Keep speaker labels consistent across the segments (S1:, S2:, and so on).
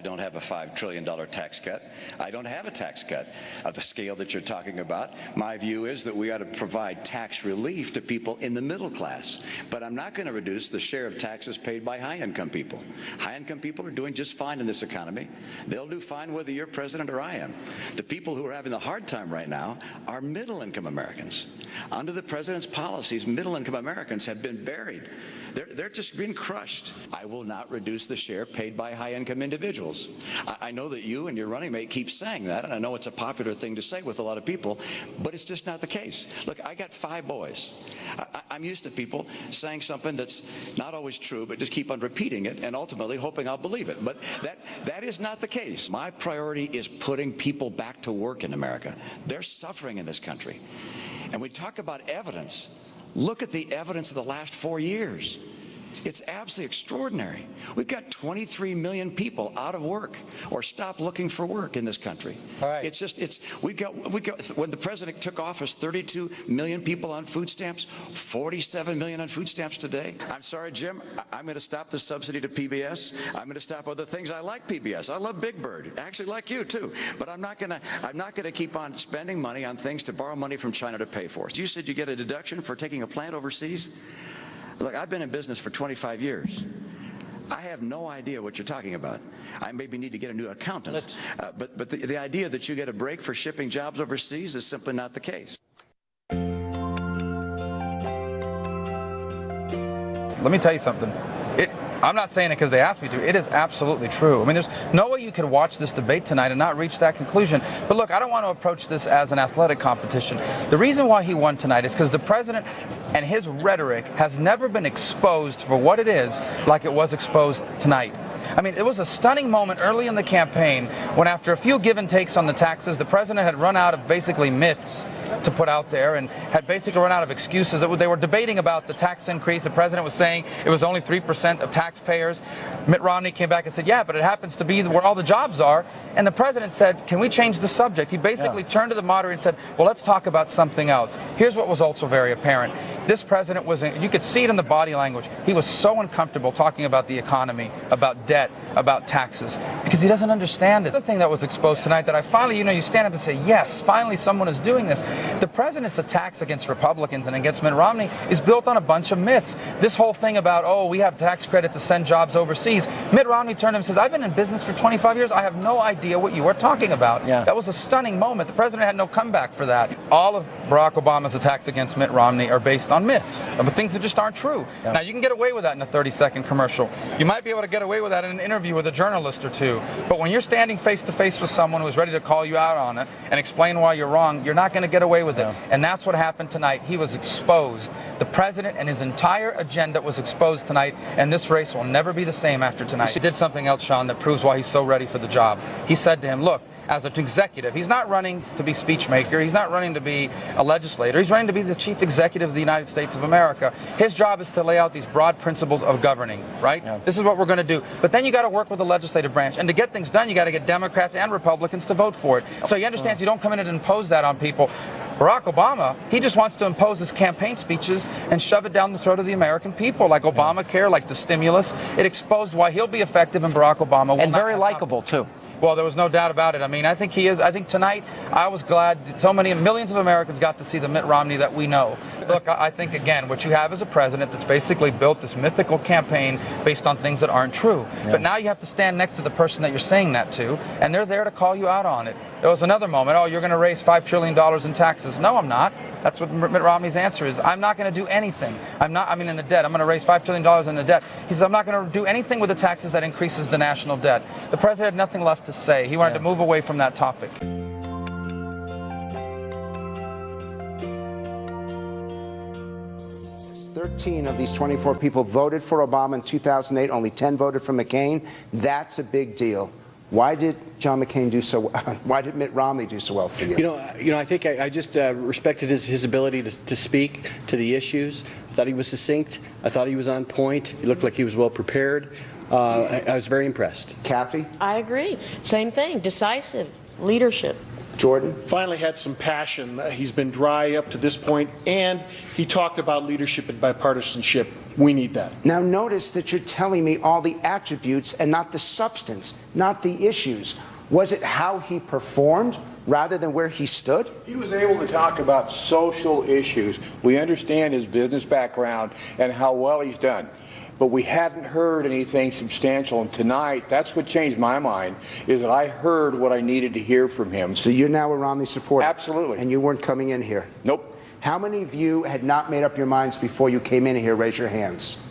S1: don't have a $5 trillion tax cut. I don't have a tax cut of the scale that you're talking about. My view is that we ought to provide tax relief to people in the middle class. But I'm not going to reduce the share of taxes paid by high-income people. High-income people are doing just fine in this economy. They'll do fine whether you're president or I am. The people who are having the hard time right now are middle-income Americans. Under the president's policies, middle-income Americans have been buried. They're just being crushed. I will not reduce the share paid by high-income individuals. I know that you and your running mate keep saying that, and I know it's a popular thing to say with a lot of people, but it's just not the case. Look, I got 5 boys. I'm used to people saying something that's not always true, but just keep on repeating it and ultimately hoping I'll believe it. But that is not the case. My priority is putting people back to work in America. They're suffering in this country. And we talk about evidence. Look at the evidence of the last 4 years. It's absolutely extraordinary. We've got 23 million people out of work or stopped looking for work in this country.
S2: All right.
S1: We got, when the president took office, 32 million people on food stamps, 47 million on food stamps today. I'm sorry, Jim, I'm going to stop the subsidy to PBS. I'm going to stop other things. I like PBS. I love Big Bird. I actually like you too. But I'm not going to keep on spending money on things to borrow money from China to pay for. You said you get a deduction for taking a plant overseas? Look, I've been in business for 25 years. I have no idea what you're talking about. I maybe need to get a new accountant. But the idea that you get a break for shipping jobs overseas is simply not the case.
S2: Let me tell you something. I'm not saying it because they asked me to. It is absolutely true. I mean, there's no way you could watch this debate tonight and not reach that conclusion. But look, I don't want to approach this as an athletic competition. The reason why he won tonight is because the president and his rhetoric has never been exposed for what it is like it was exposed tonight. I mean, it was a stunning moment early in the campaign when, after a few give and takes on the taxes, the president had run out of basically myths to put out there and had basically run out of excuses. They were debating about the tax increase. The president was saying it was only 3% of taxpayers. Mitt Romney came back and said, yeah, but it happens to be where all the jobs are. And the president said, can we change the subject? He basically turned to the moderator and said, well, let's talk about something else. Here's what was also very apparent. This president was, you could see it in the body language. He was so uncomfortable talking about the economy, about debt, about taxes, because he doesn't understand it. The thing that was exposed tonight that I finally, you stand up and say, yes, finally someone is doing this. The president's attacks against Republicans and against Mitt Romney is built on a bunch of myths. This whole thing about, oh, we have tax credit to send jobs overseas. Mitt Romney turned to him and says, I've been in business for 25 years. I have no idea what you are talking about. Yeah. That was a stunning moment. The president had no comeback for that. All of Barack Obama's attacks against Mitt Romney are based on myths, but things that just aren't true. Yeah. Now, you can get away with that in a 30-second commercial. You might be able to get away with that in an interview with a journalist or two. But when you're standing face-to-face with someone who's ready to call you out on it and explain why you're wrong, you're not going to get away with it. And that's what happened tonight. He was exposed. The president and his entire agenda was exposed tonight, and this race will never be the same after tonight. He did something else, Sean, that proves why he's so ready for the job. He said to him, look, as an executive, he's not running to be speechmaker, he's not running to be a legislator, he's running to be the chief executive of the United States of America. His job is to lay out these broad principles of governing, right? Yeah. This is what we're going to do. But then you got to work with the legislative branch, and to get things done, you got to get Democrats and Republicans to vote for it. So he understands you don't come in and impose that on people. Barack Obama, he just wants to impose his campaign speeches and shove it down the throat of the American people, like Obamacare, like the stimulus. It exposed why he'll be effective and Barack Obama will
S3: and very likable, too.
S2: Well, there was no doubt about it. I mean, I think he is. I think tonight, I was glad that so many millions of Americans got to see the Mitt Romney that we know. Look, I think, again, what you have is a president that's basically built this mythical campaign based on things that aren't true. Yeah. But now you have to stand next to the person that you're saying that to, and they're there to call you out on it. There was another moment, oh, you're going to raise $5 trillion in taxes. No, I'm not. That's what Mitt Romney's answer is. I'm not going to do anything. In the debt. I'm going to raise $5 trillion in the debt. He says, I'm not going to do anything with the taxes that increases the national debt. The president had nothing left to say. He wanted to move away from that topic.
S4: 13 of these 24 people voted for Obama in 2008. Only 10 voted for McCain. That's a big deal. Why did John McCain do so well? Why did Mitt Romney do so well for you?
S5: I think I just respected his ability to speak to the issues. I thought he was succinct. I thought he was on point. He looked like he was well prepared. I was very impressed.
S4: Kathy?
S6: I agree. Same thing. Decisive leadership.
S4: Jordan?
S3: Finally had some passion. He's been dry up to this point, and he talked about leadership and bipartisanship. We need that.
S4: Now notice that you're telling me all the attributes and not the substance, not the issues. Was it how he performed rather than where he stood?
S6: He was able to talk about social issues. We understand his business background and how well he's done. But we hadn't heard anything substantial. And tonight, that's what changed my mind, is that I heard what I needed to hear from him.
S4: So you're now a Romney supporter?
S6: Absolutely.
S4: And you weren't coming in here?
S6: Nope.
S4: How many of you had not made up your minds before you came in here? Raise your hands.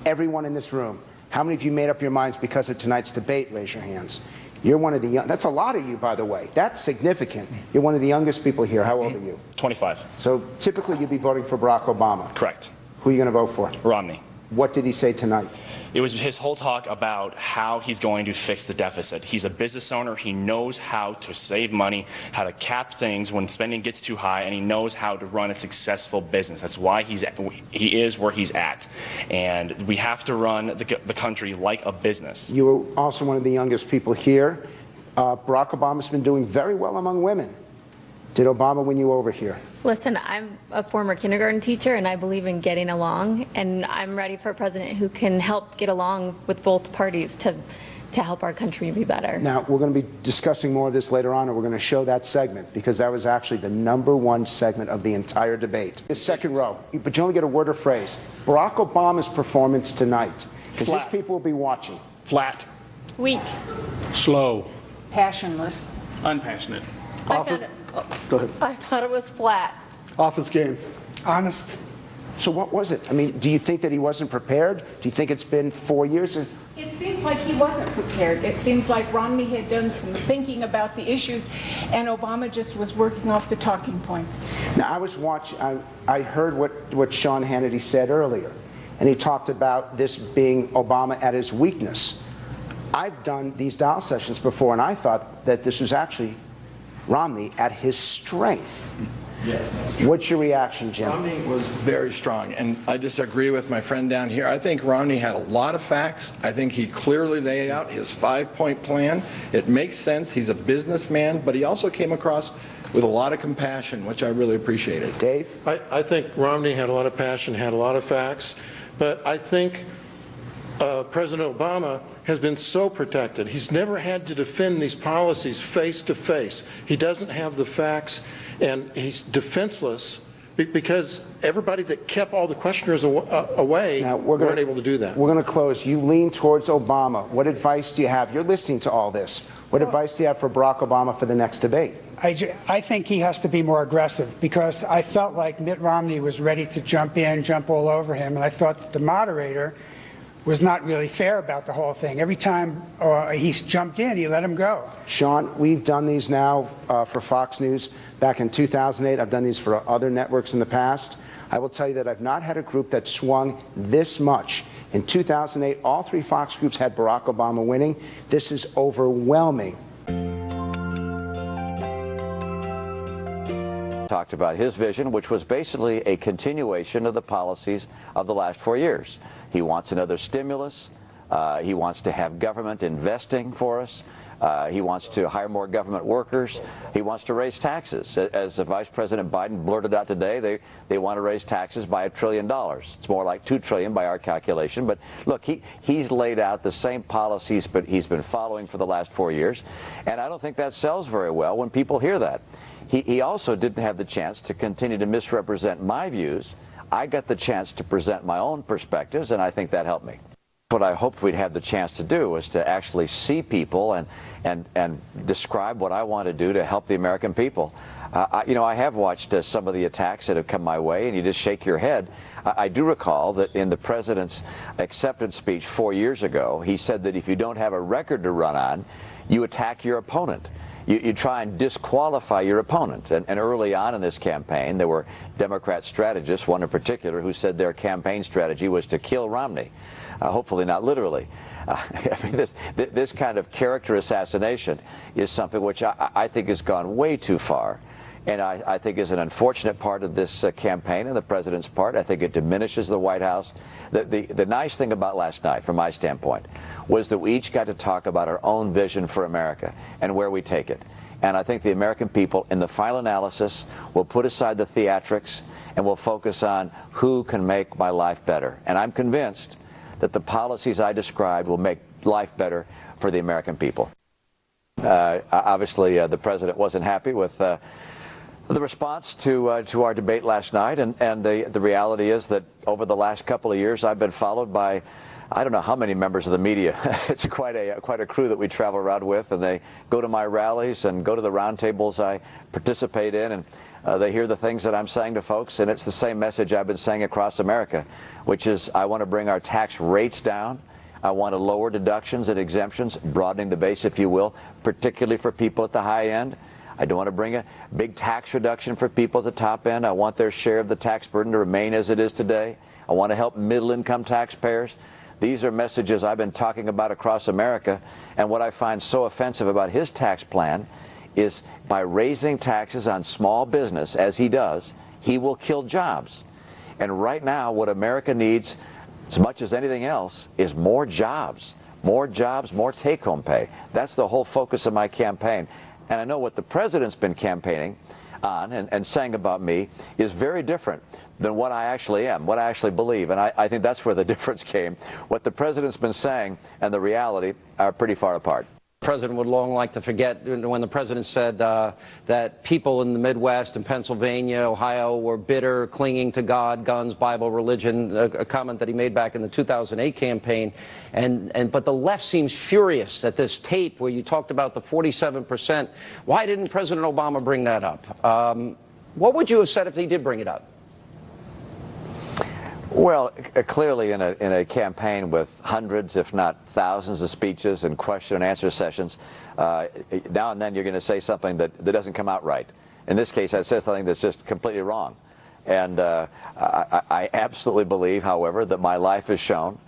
S4: Everyone in this room. How many of you made up your minds because of tonight's debate? Raise your hands. You're one of the young, that's a lot of you, by the way. That's significant. You're one of the youngest people here. How old are you?
S7: 25.
S4: So typically you'd be voting for Barack Obama.
S7: Correct.
S4: Who are you going to vote for?
S7: Romney.
S4: What did he say tonight?
S7: It was his whole talk about how he's going to fix the deficit. He's a business owner. He knows how to save money, how to cap things when spending gets too high, and he knows how to run a successful business. That's why he is where he's at. And we have to run the country like a business.
S4: You were also one of the youngest people here. Barack Obama's been doing very well among women. Did Obama win you over here?
S8: Listen, I'm a former kindergarten teacher, and I believe in getting along, and I'm ready for a president who can help get along with both parties to help our country be better.
S4: Now, we're going to be discussing more of this later on, and we're going to show that segment, because that was actually the #1 segment of the entire debate. The second row, but you only get a word or phrase. Barack Obama's performance tonight, because his people will be watching.
S3: Flat.
S8: Weak.
S3: Slow.
S9: Passionless.
S3: Unpassionate.
S4: Go ahead.
S8: I thought it was flat.
S3: Office game.
S9: Honest.
S4: So what was it? I mean, do you think that he wasn't prepared? Do you think it's been 4 years?
S9: It seems like he wasn't prepared. It seems like Romney had done some thinking about the issues, and Obama just was working off the talking points.
S4: Now, I was watching, I heard what Sean Hannity said earlier, and he talked about this being Obama at his weakness. I've done these dial sessions before, and I thought that this was actually Romney at his strength.
S10: Yes.
S4: What's your reaction, Jim?
S10: Romney was very strong, and I disagree with my friend down here. I think Romney had a lot of facts. I think he clearly laid out his 5-point plan. It makes sense. He's a businessman, but he also came across with a lot of compassion, which I really appreciated.
S4: Dave?
S11: I think Romney had a lot of passion, had a lot of facts, but I think President Obama has been so protected. He's never had to defend these policies face to face. He doesn't have the facts, and he's defenseless because everybody that kept all the questioners away weren't able to do that.
S4: We're going to close. You lean towards Obama. What advice do you have? You're listening to all this. What advice do you have for Barack Obama for the next debate?
S12: I think he has to be more aggressive, because I felt like Mitt Romney was ready to jump in, jump all over him, and I thought that the moderator was not really fair about the whole thing. Every time he jumped in, he let him go.
S4: Sean, we've done these now for Fox News back in 2008. I've done these for other networks in the past. I will tell you that I've not had a group that swung this much. In 2008, all 3 Fox groups had Barack Obama winning. This is overwhelming.
S13: Talked about his vision, which was basically a continuation of the policies of the last 4 years. He wants another stimulus. He wants to have government investing for us. He wants to hire more government workers. He wants to raise taxes. As Vice President Biden blurted out today, they want to raise taxes by $1 trillion. It's more like $2 trillion by our calculation. But look, he's laid out the same policies but he's been following for the last 4 years. And I don't think that sells very well when people hear that. He also didn't have the chance to continue to misrepresent my views. I got the chance to present my own perspectives, and I think that helped me. What I hoped we'd have the chance to do was to actually see people and describe what I want to do to help the American people. I have watched some of the attacks that have come my way, and you just shake your head. I do recall that in the president's acceptance speech 4 years ago, he said that if you don't have a record to run on, you attack your opponent. You try and disqualify your opponent. And early on in this campaign, there were Democrat strategists, one in particular, who said their campaign strategy was to kill Romney. Hopefully not literally. I mean, this kind of character assassination is something which I think has gone way too far. And I think is an unfortunate part of this campaign and the president's part. I think it diminishes the White House. The nice thing about last night, from my standpoint, was that we each got to talk about our own vision for America and where we take it. And I think the American people, in the final analysis, will put aside the theatrics and will focus on who can make my life better. And I'm convinced that the policies I described will make life better for the American people. Obviously, the president wasn't happy with the response to our debate last night, and the reality is that over the last couple of years, I've been followed by I don't know how many members of the media. It's quite a crew that we travel around with, and they go to my rallies and go to the roundtables I participate in, and they hear the things that I'm saying to folks, and it's the same message I've been saying across America, which is I want to bring our tax rates down. I want to lower deductions and exemptions, broadening the base, if you will, particularly for people at the high end. I don't want to bring a big tax reduction for people at the top end. I want their share of the tax burden to remain as it is today. I want to help middle-income taxpayers. These are messages I've been talking about across America, and what I find so offensive about his tax plan is by raising taxes on small business, as he does, he will kill jobs. And right now, what America needs, as much as anything else, is more jobs. More jobs, more take-home pay. That's the whole focus of my campaign. And I know what the president's been campaigning on and saying about me is very different than what I actually am, what I actually believe. And I think that's where the difference came. What the president's been saying and the reality are pretty far apart.
S14: The president would long like to forget when the president said that people in the Midwest and Pennsylvania, Ohio were bitter, clinging to God, guns, Bible, religion, a comment that he made back in the 2008 campaign. But the left seems furious at this tape where you talked about the 47%. Why didn't President Obama bring that up? What would you have said if he did bring it up?
S13: Well, clearly in a campaign with hundreds, if not thousands of speeches and question and answer sessions, now and then you're going to say something that doesn't come out right. In this case, I said something that's just completely wrong. And I absolutely believe, however, that my life has shown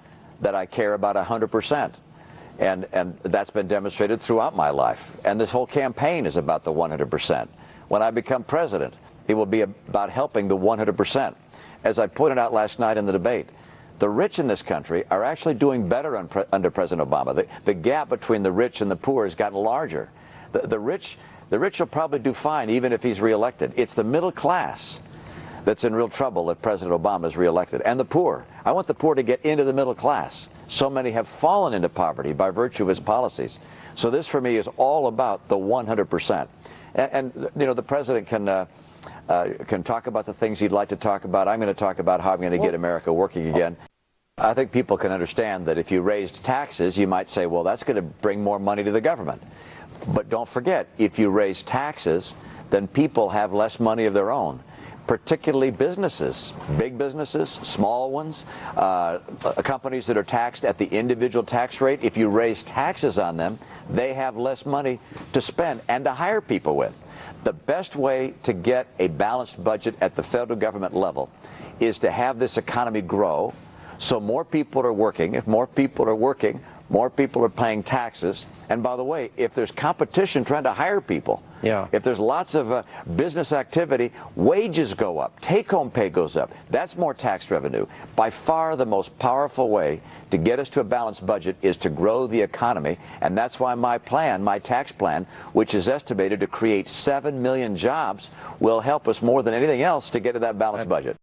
S13: that I care about 100%. And that's been demonstrated throughout my life. And this whole campaign is about the 100%. When I become president, it will be about helping the 100%. As I pointed out last night in the debate, the rich in this country are actually doing better under President Obama. The gap between the rich and the poor has gotten larger. The rich will probably do fine even if he's reelected. It's the middle class that's in real trouble if President Obama is reelected, and the poor. I want the poor to get into the middle class. So many have fallen into poverty by virtue of his policies. So this, for me, is all about the 100%. And you know, the president can talk about the things he'd like to talk about. I'm going to talk about how I'm going to get America working again. I think people can understand that if you raised taxes, you might say, well, that's going to bring more money to the government. But don't forget, if you raise taxes, then people have less money of their own, particularly businesses, big businesses, small ones, companies that are taxed at the individual tax rate. If you raise taxes on them, they have less money to spend and to hire people with. The best way to get a balanced budget at the federal government level is to have this economy grow so more people are working. If more people are working, more people are paying taxes. And by the way, if there's competition trying to hire people, if there's lots of business activity, wages go up, take-home pay goes up. That's more tax revenue. By far the most powerful way to get us to a balanced budget is to grow the economy, and that's why my plan, my tax plan, which is estimated to create 7 million jobs, will help us more than anything else to get to that balanced budget.